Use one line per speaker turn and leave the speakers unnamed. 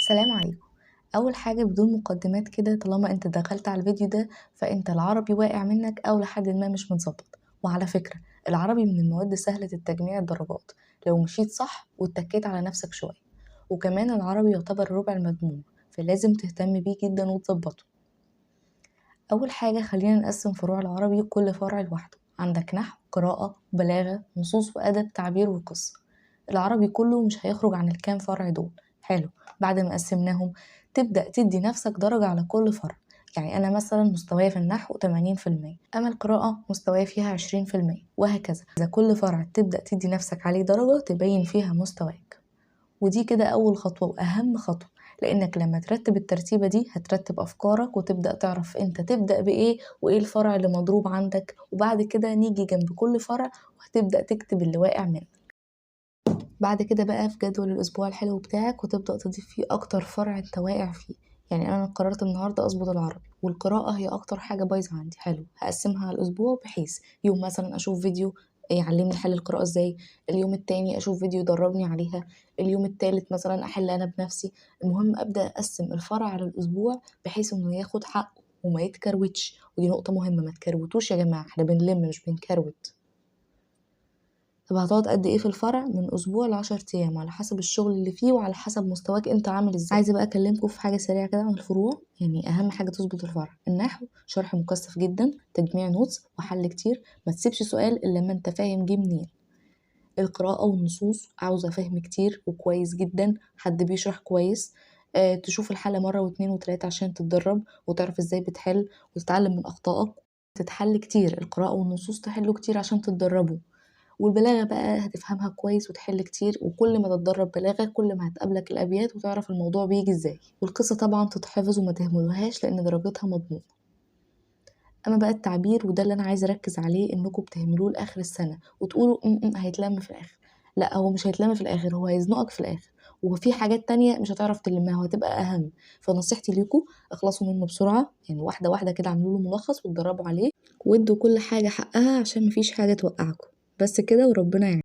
سلام عليكم. أول حاجة بدون مقدمات كده، طالما انت دخلت على الفيديو ده فانت العربي واقع منك أو لحد ما مش متظبط. وعلى فكرة العربي من المواد سهلة التجميع الدرجات لو مشيت صح واتكيت على نفسك شوية، وكمان العربي يعتبر ربع المجموع، فلازم تهتم بيه جدا وتظبطه. أول حاجة خلينا نقسم فروع العربي، كل فرع لوحده. عندك نحو، قراءة، بلاغة، نصوص وأدب، تعبير وقصة. العربي كله مش هيخرج عن الكام فرع دول. حلو. بعد ما قسمناهم تبدأ تدي نفسك درجة على كل فرع. يعني أنا مثلا مستواي في النحو 80%، أما القراءة مستواي فيها 20%، وهكذا. إذا كل فرع تبدأ تدي نفسك عليه درجة تبين فيها مستواك. ودي كده أول خطوة وأهم خطوة، لأنك لما ترتب الترتيبة دي هترتب أفكارك وتبدأ تعرف أنت تبدأ بإيه وإيه الفرع اللي مضروب عندك، وبعد كده نيجي جنب كل فرع وهتبدأ تكتب اللي واقع منك. بعد كده بقى في جدول الأسبوع الحلو بتاعك وتبدأ تضيف فيه أكتر فرع أنت واقع فيه. يعني أنا قررت النهاردة أظبط العربي، والقراءة هي أكتر حاجة بايظة عندي. حلو، هقسمها على الأسبوع بحيث يوم مثلا أشوف فيديو يعلمني حل القراءة ازاي، اليوم التاني أشوف فيديو يدربني عليها، اليوم التالت مثلا أحل أنا بنفسي. المهم أبدأ أقسم الفرع على الأسبوع بحيث إنه ياخد حقه وما يتكروتش. ودي نقطة مهمة، ما تكروتوش يا جماعة، احنا بنلم مش بنكروت. طب هتقعد قد ايه في الفرع؟ من اسبوع ل10 ايام على حسب الشغل اللي فيه وعلى حسب مستواك انت عامل ازاي. عايزه بقى اكلمكم في حاجه سريعه كده عن الفروع. يعني اهم حاجه تظبط الفرع: النحو شرح مكثف جدا، تجميع نوتس وحل كتير، ما تسيبش سؤال الا لما انت فاهم جه منين. القراءه والنصوص عاوزه فهم كتير وكويس جدا، حد بيشرح كويس. تشوف الحالة مرة واتنين وتلاتة عشان تتدرب وتعرف ازاي بتحل وتتعلم من أخطائك. تتحل كتير القراءة والنصوص، تحلوا كتير عشان تتدربوا. والبلاغة بقى هتفهمها كويس وتحل كتير، وكل ما تتدرب بلاغة كل ما هتقابلك الأبيات وتعرف الموضوع بيجي ازاي. والقصة طبعا تتحفظ وما تهملوهاش لأن درجتها مضمونة. أما بقى التعبير، وده اللي أنا عايزة أركز عليه، إنكم بتهملوه لآخر السنة وتقولوا هيتلم في الآخر. لا، هو مش هيتلم في الآخر، هو هيزنقك في الآخر، وفي حاجات تانية مش هتعرف تلمها وهتبقى أهم. فنصيحتي ليكم اخلصوا منه بسرعة، يعني واحدة واحدة كده، اعملوا له ملخص واتدربوا عليه وادوا كل حاجة حقها عشان مفيش حاجة توقعكم. بس كده وربنا يعين.